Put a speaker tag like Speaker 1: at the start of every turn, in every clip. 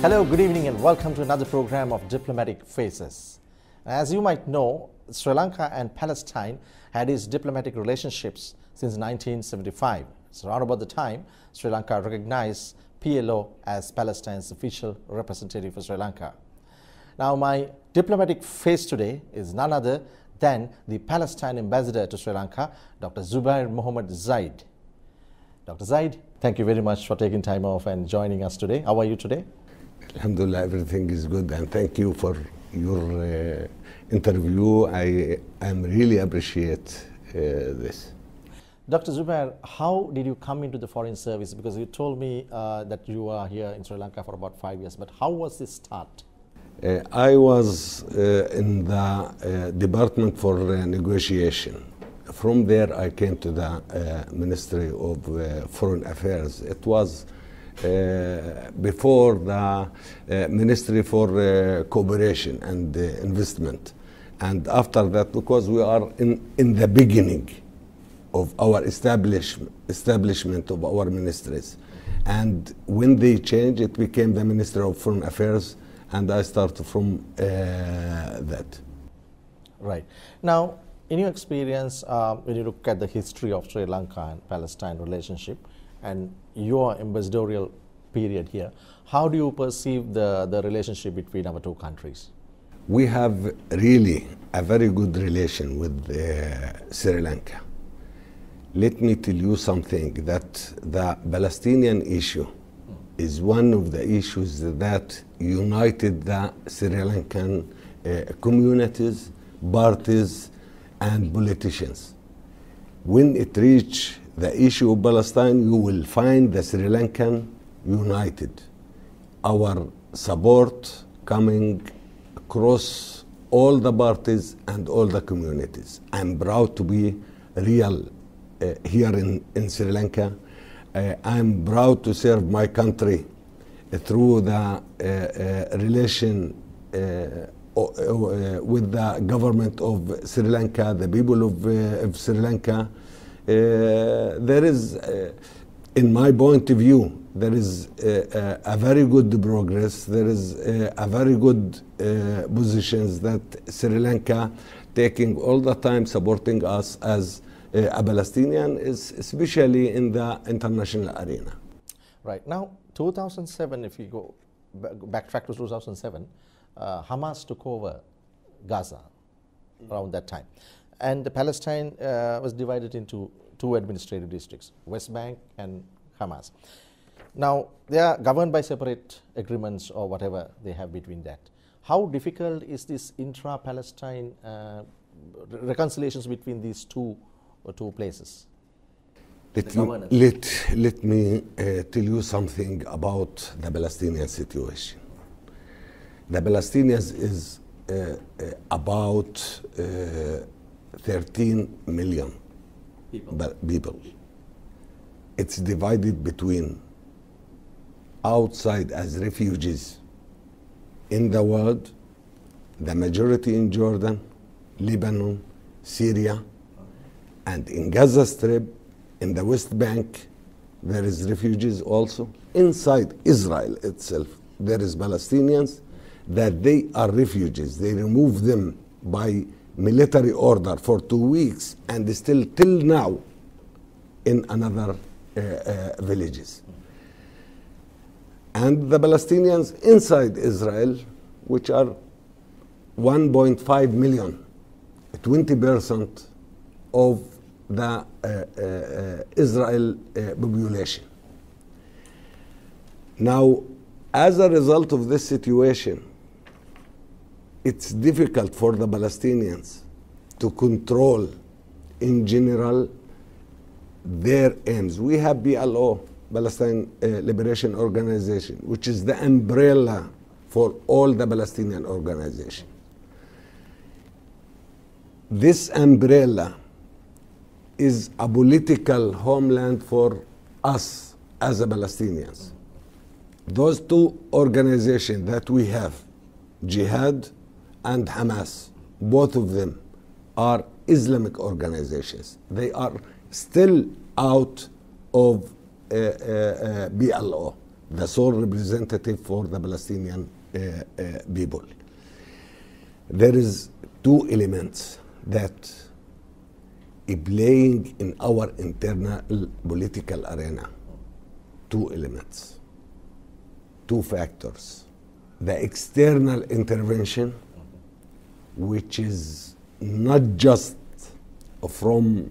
Speaker 1: Hello, good evening, and welcome to another program of Diplomatic Faces. As you might know, Sri Lanka and Palestine had its diplomatic relationships since 1975. It's around about the time Sri Lanka recognized PLO as Palestine's official representative for Sri Lanka. Now, my diplomatic face today is none other than the Palestine ambassador to Sri Lanka, Dr. Zuhair Mohammad Zaid. Dr. Zaid, thank you very much for taking time off and joining us today. How are you today?
Speaker 2: Alhamdulillah, everything is good, and thank you for your interview. I really appreciate this.
Speaker 1: Dr. Zuhair, how did you come into the foreign service? Because you told me that you are here in Sri Lanka for about 5 years, but how was this start?
Speaker 2: I was in the Department for Negotiation. From there, I came to the Ministry of Foreign Affairs. It was before the Ministry for Cooperation and Investment. And after that, because we are in the beginning of our establishment of our ministries. And when they changed, it became the Ministry of Foreign Affairs, and I started from that.
Speaker 1: Right. Now, in your experience, when you look at the history of Sri Lanka and Palestine relationship and your ambassadorial period here, how do you perceive the relationship between our two countries?
Speaker 2: We have really a very good relation with Sri Lanka. Let me tell you something, that the Palestinian issue is one of the issues that united the Sri Lankan communities, parties, and politicians. When it reached the issue of Palestine, you will find the Sri Lankan united. Our support coming across all the parties and all the communities. I'm proud to be real here in Sri Lanka. I'm proud to serve my country through the relation with the government of Sri Lanka, the people of Sri Lanka. There is, in my point of view, there is a very good progress. There is a very good positions that Sri Lanka taking all the time, supporting us as a Palestinian, especially in the international arena.
Speaker 1: Right. Now, 2007, if we go backtrack to 2007, Hamas took over Gaza around that time. And Palestine was divided into two administrative districts, West Bank and Hamas. Now, they are governed by separate agreements or whatever they have between that. How difficult is this intra-Palestine reconciliations between these two places?
Speaker 2: Let me tell you something about the Palestinian situation. The Palestinians is about 13 million people. It's divided between outside as refugees in the world, the majority in Jordan, Lebanon, Syria, and in Gaza Strip, in the West Bank, there is refugees also. Inside Israel itself, there is Palestinians that they are refugees. They remove them by military order for 2 weeks, and still till now in another villages. And the Palestinians inside Israel, which are 1.5 million, 20% of the Israel population. Now, as a result of this situation, it's difficult for the Palestinians to control, in general, their aims. We have PLO, Palestine Liberation Organization, which is the umbrella for all the Palestinian organization. This umbrella is a political homeland for us as a Palestinians. Those two organizations that we have, Jihad and Hamas, both of them are Islamic organizations. They are still out of PLO. the sole representative for the Palestinian people. There is two elements that are playing in our internal political arena. Two elements, two factors. The external intervention, which is not just from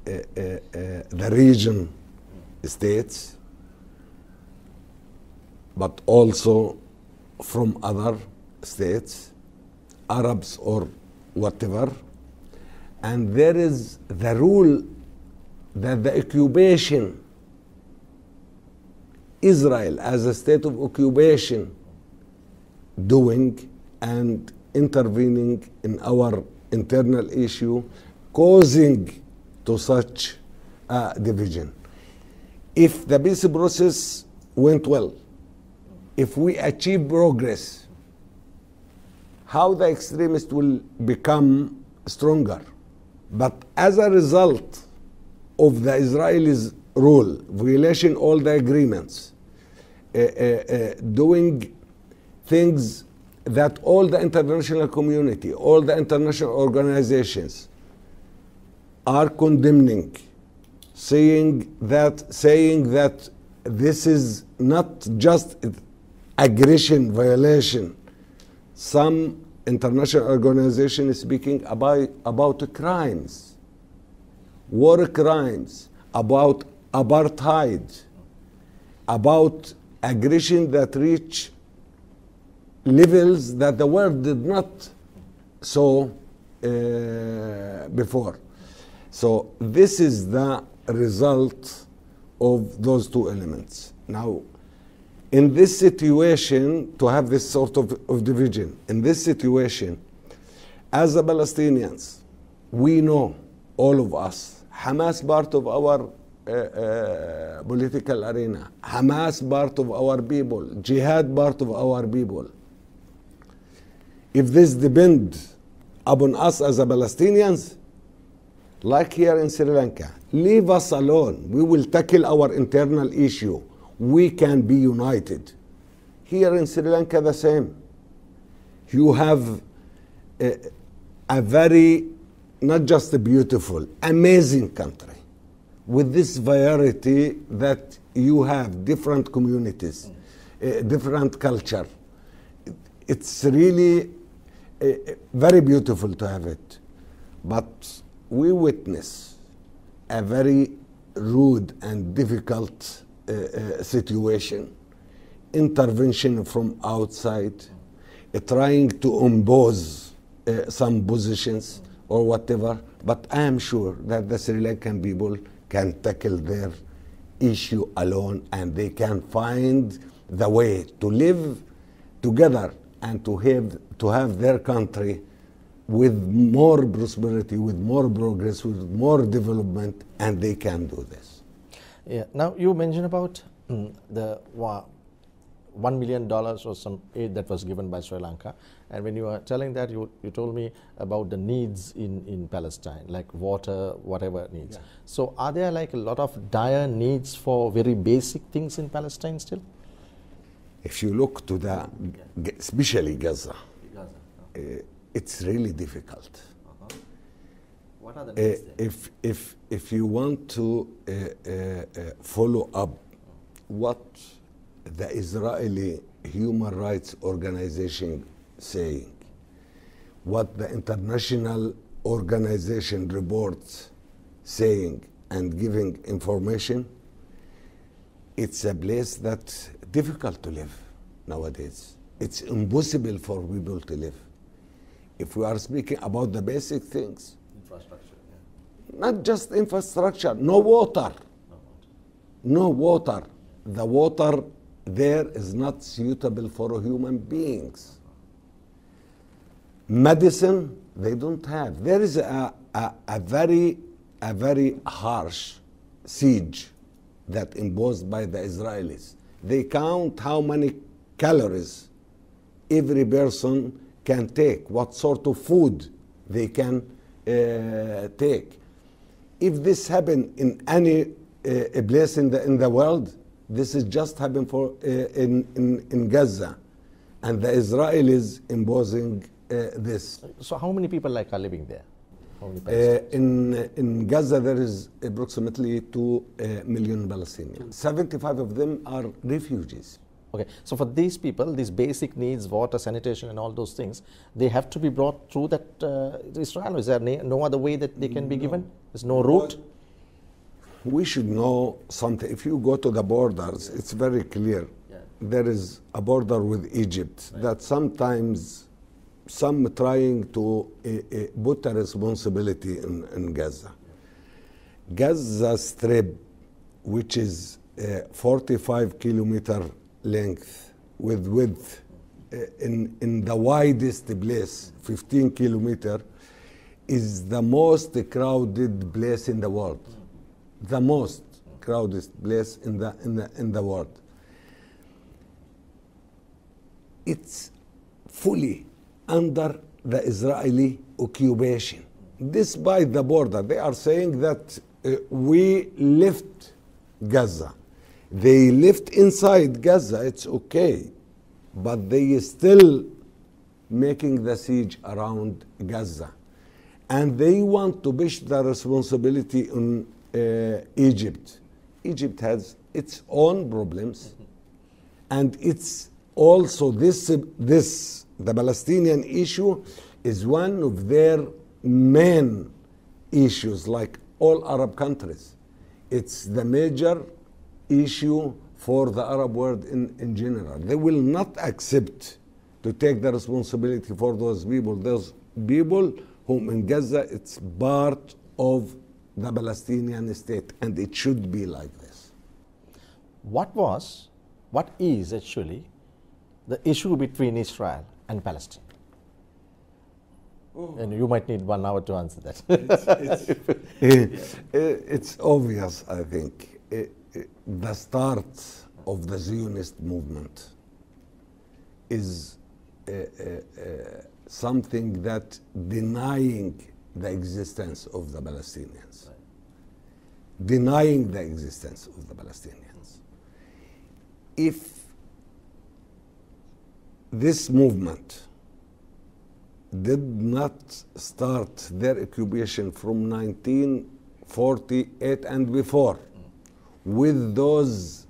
Speaker 2: the region states, but also from other states, Arabs or whatever. And there is the rule that the occupation, Israel as a state of occupation, doing and intervening in our internal issue, causing to such a division. If the peace process went well, if we achieve progress, how the extremists will become stronger. But as a result of the Israelis' rule, violation all the agreements, doing things that all the international community, all the international organizations are condemning, saying that this is not just aggression, violation. Some international organization is speaking about crimes, war crimes, about apartheid, about aggression that reach levels that the world did not saw before. So this is the result of those two elements. Now, in this situation, to have this sort of division, in this situation, as the Palestinians, we know, all of us, Hamas part of our political arena, Hamas part of our people, Jihad part of our people. If this depends upon us as a Palestinians, like here in Sri Lanka, leave us alone. We will tackle our internal issue. We can be united. Here in Sri Lanka, the same. You have a very, not just a beautiful, amazing country with this variety that you have different communities, different culture. It's really very beautiful to have it. But we witness a very rude and difficult situation, intervention from outside, trying to impose some positions or whatever, but I am sure that the Sri Lankan people can tackle their issue alone, and they can find the way to live together and to have their country with more prosperity, with more progress, with more development, and they can do this.
Speaker 1: Yeah. Now you mentioned about the $1 million or some aid that was given by Sri Lanka, and when you were telling that, you told me about the needs in Palestine, like water, whatever needs. Yeah. So are there like a lot of dire needs for very basic things in Palestine still?
Speaker 2: If you look to the, especially Gaza, it's really difficult.
Speaker 1: What are the needs there?
Speaker 2: If you want to follow up what the Israeli human rights organization saying, what the international organization reports saying and giving information, it's a place that's difficult to live nowadays. It's impossible for people to live. If we are speaking about the basic things,
Speaker 1: infrastructure, yeah.
Speaker 2: Not just infrastructure, no water. No water. The water there is not suitable for human beings. Medicine, they don't have. There is a very harsh siege that imposed by the Israelis. They count how many calories every person can take, what sort of food they can take. If this happened in any place in the world, This is just happened for in Gaza, and the Israelis imposing this.
Speaker 1: So how many people like are living there? How many Palestinians?
Speaker 2: In Gaza, there is approximately 2 million Palestinians. 75 of them are refugees.
Speaker 1: Okay, so for these people, these basic needs, water, sanitation and all those things, they have to be brought through that Israel. Is there no other way that they can be given? There's no route?
Speaker 2: We should know something. If you go to the borders, it's very clear.
Speaker 1: Yeah.
Speaker 2: There is a border with Egypt that sometimes some trying to put a responsibility in Gaza. Gaza Strip, which is 45-kilometer length with width in the widest place, 15 kilometer, is the most crowded place in the world. The most crowded place in the world. It's fully under the Israeli occupation. Despite the border, they are saying that we left Gaza. They lived inside Gaza, it's okay, but they still making the siege around Gaza. And they want to push the responsibility on Egypt. Egypt has its own problems, and it's also the Palestinian issue is one of their main issues, like all Arab countries. It's the major issue for the Arab world in general. They will not accept to take the responsibility for those people. Those people whom in Gaza, it's part of the Palestinian state, and it should be like this.
Speaker 1: What is actually the issue between Israel and Palestine? Oh. And you might need 1 hour to answer that.
Speaker 2: It's obvious, I think. The start of the Zionist movement is something that denying the existence of the Palestinians. Right. Denying the existence of the Palestinians. If this movement did not start their occupation from 1948 and before, with those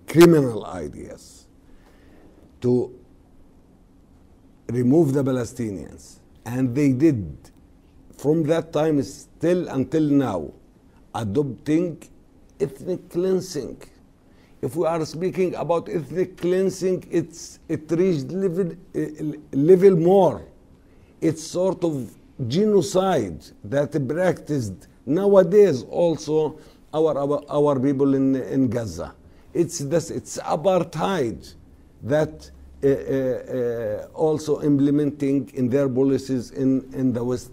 Speaker 2: criminal ideas to remove the Palestinians, and they did from that time still until now, adopting ethnic cleansing. If we are speaking about ethnic cleansing, it reached level more. It's sort of genocide that practiced nowadays also our people in Gaza. It's apartheid that also implementing in their policies in the West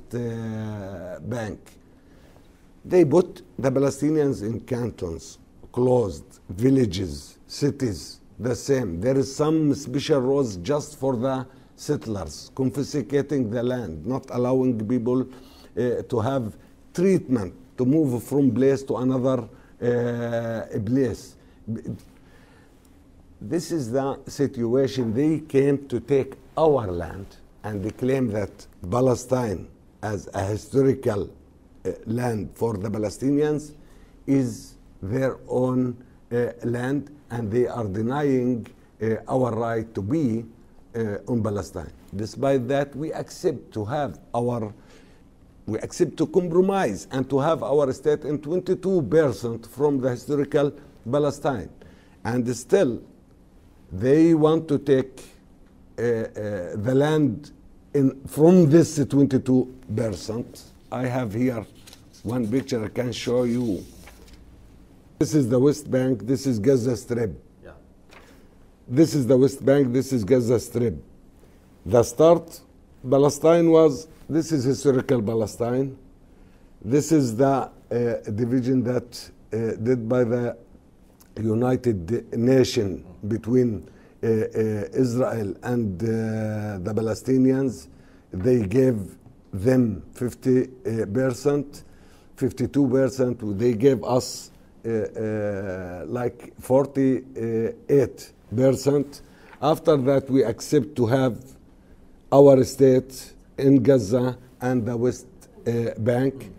Speaker 2: Bank. They put the Palestinians in cantons, closed, villages, cities, the same. There is some special laws just for the settlers, confiscating the land, not allowing people to have treatment, to move from place to another place. This is the situation. They came to take our land, and they claim that Palestine as a historical land for the Palestinians is their own land, and they are denying our right to be on Palestine. Despite that, we accept to have we accept to compromise and to have our state in 22% from the historical Palestine. And still, they want to take the land from this 22%. I have here one picture I can show you. This is the West Bank, this is Gaza Strip. Yeah. This is the West Bank, this is Gaza Strip. The start, Palestine was, this is historical Palestine. This is the division that did by the United Nations between Israel and the Palestinians. They gave them 50%, 52%. They gave us like 48%. After that, we accept to have our state in Gaza and the West Bank.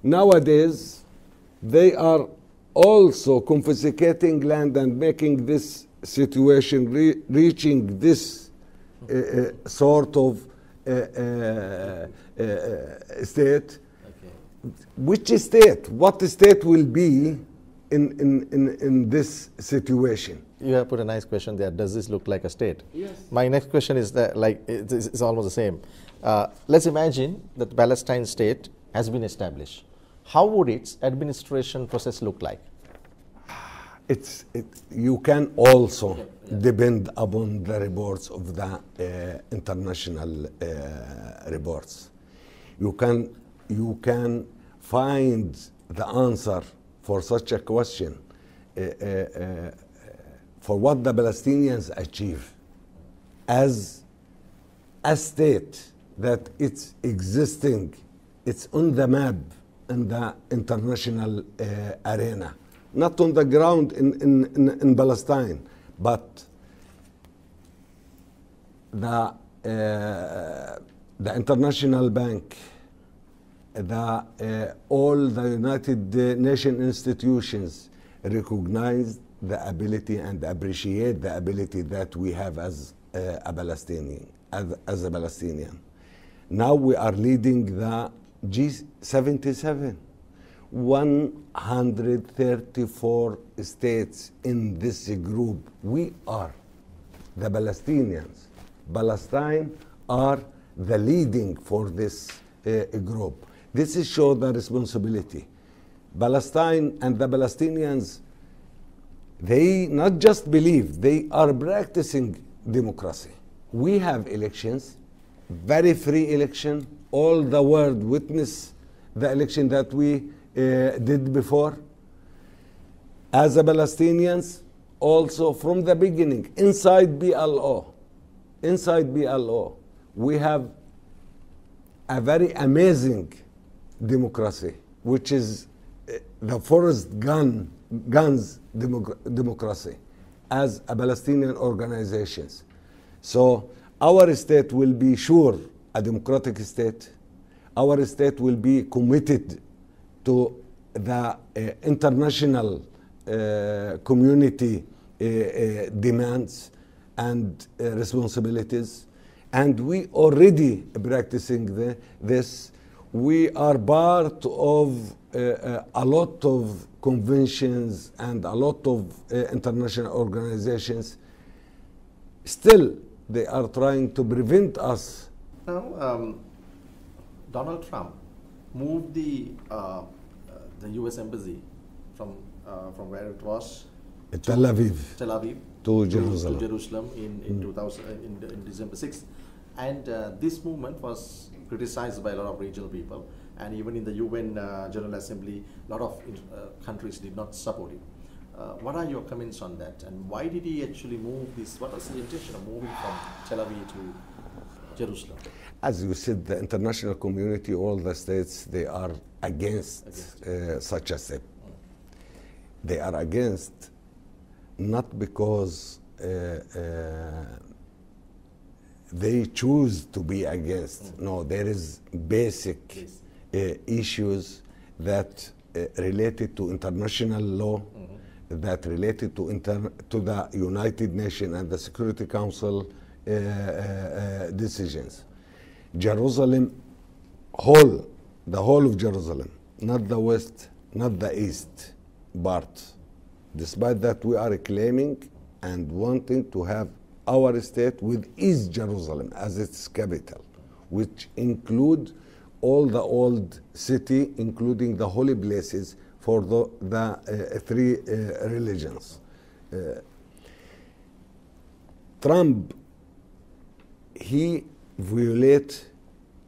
Speaker 2: Nowadays, they are also confiscating land and making this situation reaching this sort of state.
Speaker 1: Okay.
Speaker 2: Which state? What state will be in this situation?
Speaker 1: You have put a nice question there. Does this look like a state?
Speaker 2: Yes.
Speaker 1: My next question is that, like, it's almost the same. Let's imagine that the Palestine state has been established. How would its administration process look like?
Speaker 2: You can also depend upon the reports of the international reports. You can find the answer for such a question for what the Palestinians achieve as a state that it's existing, it's on the map in the international arena, not on the ground in Palestine, but the International Bank, all the United Nations institutions recognize the ability and appreciate the ability that we have as a Palestinian, as a Palestinian. Now we are leading the G77. 134 states in this group. We are the Palestinians. Palestine are the leading for this group. This is show the responsibility. Palestine and the Palestinians, they not just believe, they are practicing democracy. We have elections, very free election. All the world witness the election that we did before. As a Palestinians, also from the beginning, inside BLO, we have a very amazing democracy, which is the first guns democracy as a Palestinian organizations. So our state will be sure a democratic state. Our state will be committed to the international community demands and responsibilities. And we already practicing this. We are part of a lot of conventions and a lot of international organizations. Still, they are trying to prevent us.
Speaker 1: Now, Donald Trump moved the U.S. embassy from where it was,
Speaker 2: Tel Aviv
Speaker 1: to
Speaker 2: Jerusalem.
Speaker 1: in December 6th, and this movement was criticized by a lot of regional people, and even in the UN General Assembly, a lot of countries did not support it. What are your comments on that, and why did he actually move this? What was the intention of moving from Tel Aviv to Jerusalem?
Speaker 2: As you said, the international community, all the states, they are against such a step. They are against not because they choose to be against. No, there is basic issues that related to international law, that related to the United Nations and the Security Council decisions. Jerusalem, the whole of Jerusalem, not the west, not the east part. Despite that, we are claiming and wanting to have our state with East Jerusalem as its capital, which include all the old city, including the holy places for the three religions. Trump, he violate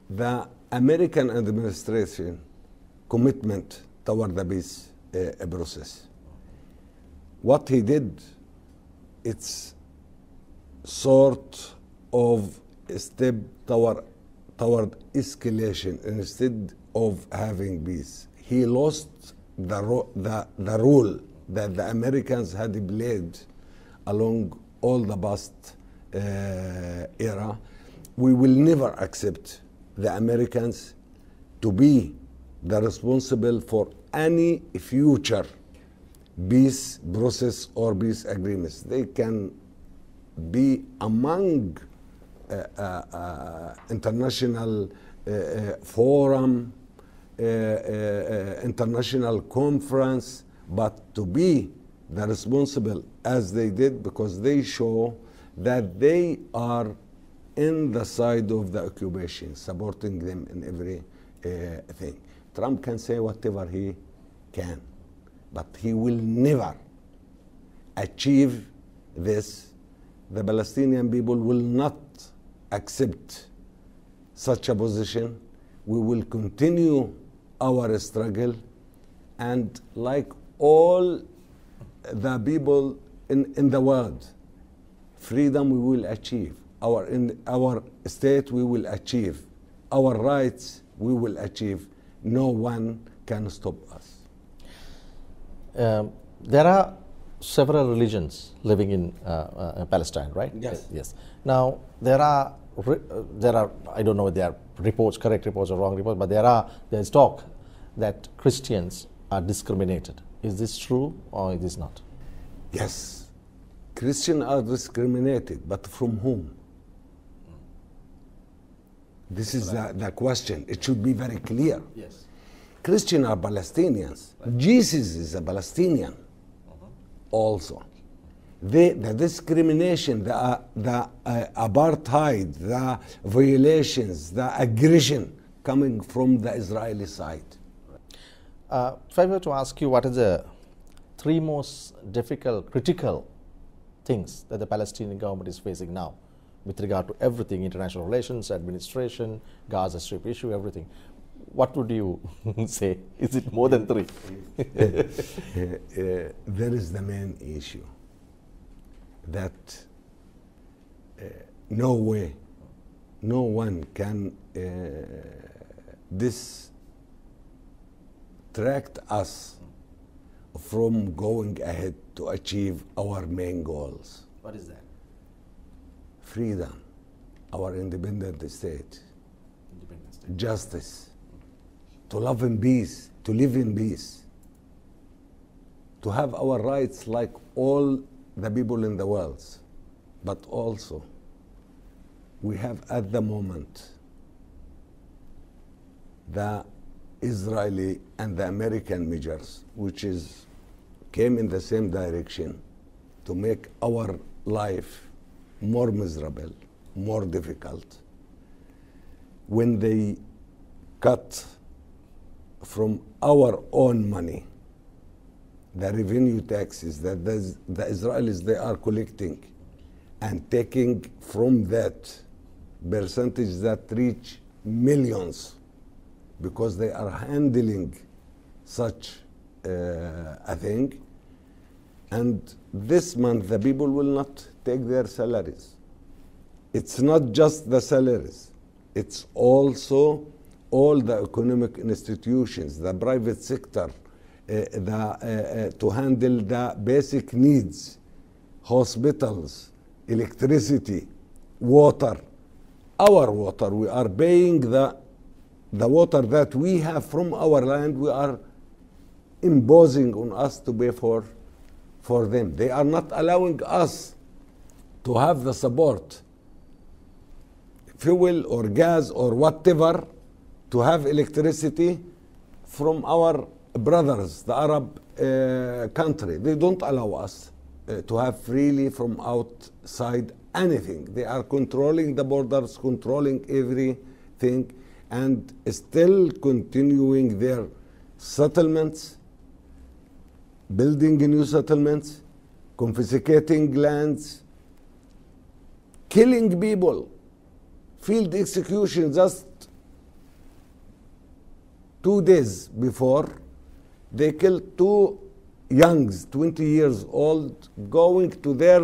Speaker 2: the American administration commitment toward the peace process. What he did, it's sort of a step toward escalation instead of having peace. He lost the role that the Americans had played along all the past era. We will never accept the Americans to be the responsible for any future peace process or peace agreements. They can be among international forum, international conference, but to be the responsible as they did, because they show that they are in the side of the occupation, supporting them in every thing. Trump can say whatever he can, but he will never achieve this. The Palestinian people will not accept such a position. We will continue our struggle, and like all the people in the world, freedom we will achieve. In our state we will achieve. Our rights we will achieve. No one can stop us.
Speaker 1: There are several religions living in Palestine, right?
Speaker 2: Yes.
Speaker 1: Yes. Now there are I don't know if there are reports, correct reports or wrong reports, but there is talk that Christians are discriminated. Is this true or it is not?
Speaker 2: Yes, Christians are discriminated, but from whom? This is the question. It should be very clear.
Speaker 1: Yes.
Speaker 2: Christians are Palestinians. Right. Jesus is a Palestinian also. The discrimination, the apartheid, the violations, the aggression coming from the Israeli side.
Speaker 1: If I were to ask you, what are the three most difficult, critical things that the Palestinian government is facing now with regard to everything, international relations, administration, Gaza Strip issue, everything, what would you say? Is it more than three?
Speaker 2: There is the main issue that no way, no one can distract us from going ahead to achieve our main goals.
Speaker 1: What is that?
Speaker 2: Freedom, our independent state, justice, to love in peace, to live in peace, to have our rights like all the people in the world. But also, we have at the moment the Israeli and the American measures, which came in the same direction to make our life more miserable, more difficult. When they cut from our own money the revenue taxes that the Israelis they are collecting, and taking from that percentage that reach millions, because they are handling such a thing. And this month the people will not take their salaries. It's not just the salaries, it's also all the economic institutions, the private sector, to handle the basic needs, hospitals, electricity, water. Our water, we are paying the water that we have from our land, we are imposing on us to pay for them. They are not allowing us to have the support, fuel or gas or whatever, to have electricity from our brothers, the Arab country. They don't allow us to have freely from outside anything. They are controlling the borders, controlling everything, and still continuing their settlements, building new settlements, confiscating lands, killing people, field execution. Just 2 days before, they killed 2 youngs, 20 years old, going to their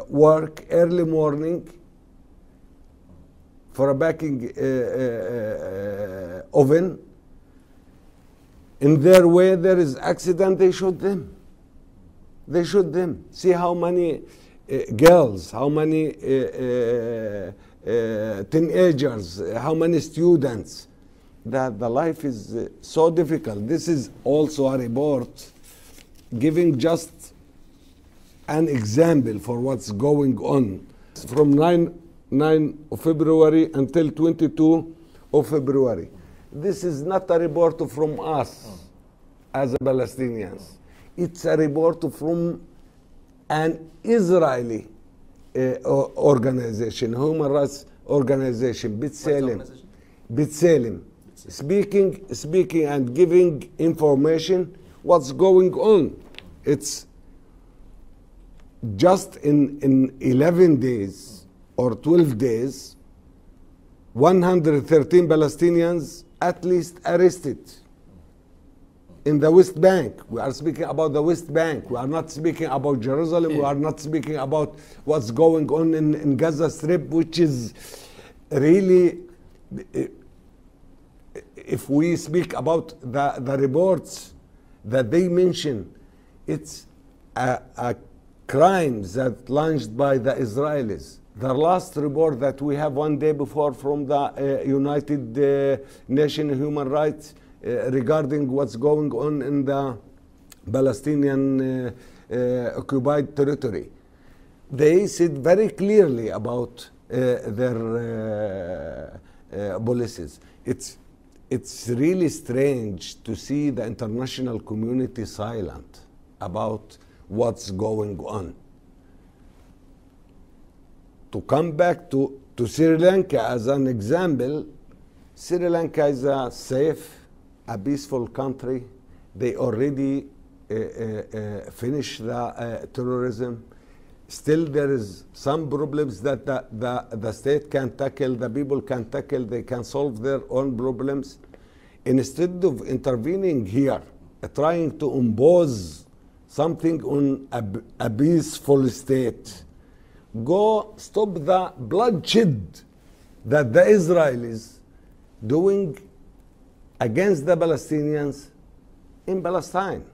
Speaker 2: work early morning for a baking oven, In their way, there is accident, they shoot them. They shoot them. See how many girls, how many teenagers, how many students, that the life is so difficult. This is also a report giving just an example for what's going on. From 9 of February until 22 of February. This is not a report from us as Palestinians. It's a report from an Israeli organization, human rights organization, B'Tselem, speaking and giving information what's going on. It's just in 11 days or 12 days, 113 Palestinians at least arrested in the West Bank. We are speaking about the West Bank. We are not speaking about Jerusalem. We are not speaking about what's going on in Gaza Strip, which is really, if we speak about the reports that they mention, it's a crimes that launched by the Israelis. The last report that we have one day before from the United Nations Human Rights regarding what's going on in the Palestinian occupied territory. They said very clearly about their policies. It's really strange to see the international community silent about what's going on. To come back to Sri Lanka as an example, Sri Lanka is a safe, a peaceful country. They already finished the terrorism. Still there is some problems that the state can tackle, the people can tackle, they can solve their own problems. Instead of intervening here, trying to impose something on a peaceful state, go stop the bloodshed that the Israelis doing against the Palestinians in Palestine.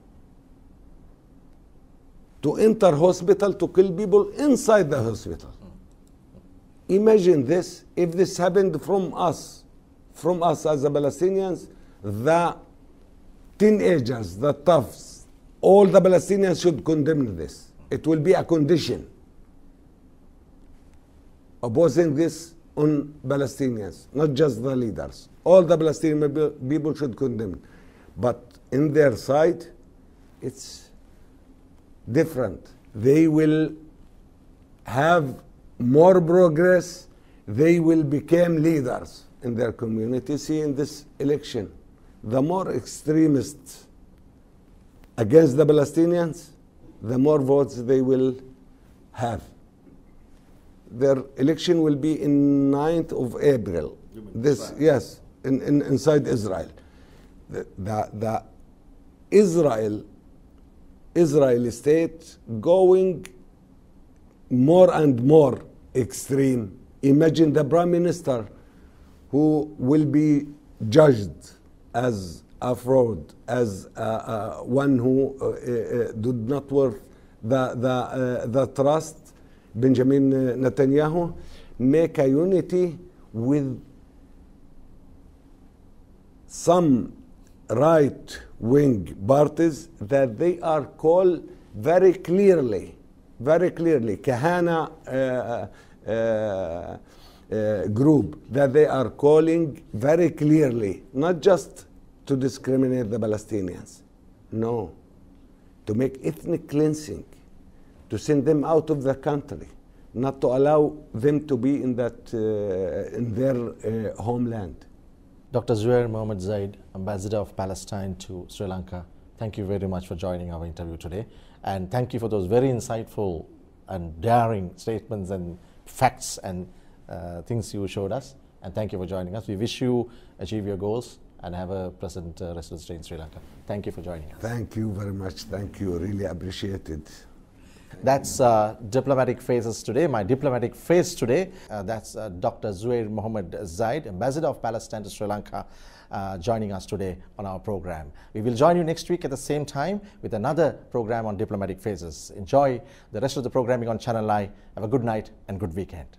Speaker 2: To enter hospital to kill people inside the hospital. Imagine this, if this happened from us as the Palestinians, the teenagers, the toughs, all the Palestinians should condemn this. It will be a condition opposing this on Palestinians, not just the leaders. All the Palestinian people should condemn. But in their side, it's different. They will have more progress. They will become leaders in their community. See, in this election, the more extremists against the Palestinians, the more votes they will have. Their election will be in 9th of April. This, yes, inside Israel. The Israeli state going more and more extreme. Imagine the prime minister who will be judged as a fraud, as one who did not worth the trust. Benjamin Netanyahu make a unity with some right-wing parties that they are called very clearly, Kahana group, that they are calling very clearly, not just to discriminate the Palestinians, no, to make ethnic cleansing, to send them out of the country, not to allow them to be in that in their homeland.
Speaker 1: Dr. Zuhair Mohammad Zaid, Ambassador of Palestine to Sri Lanka, thank you very much for joining our interview today. And thank you for those very insightful and daring statements and facts and things you showed us. And thank you for joining us. We wish you achieve your goals and have a pleasant rest of the stay in Sri Lanka. Thank you for joining us.
Speaker 2: Thank you very much. Thank you. Really appreciate it.
Speaker 1: That's Diplomatic Faces today. My diplomatic face today, that's Dr. Zuhair Mohammad Zaid, Ambassador of Palestine to Sri Lanka, joining us today on our program. We will join you next week at the same time with another program on Diplomatic Faces. Enjoy the rest of the programming on Channel I. Have a good night and good weekend.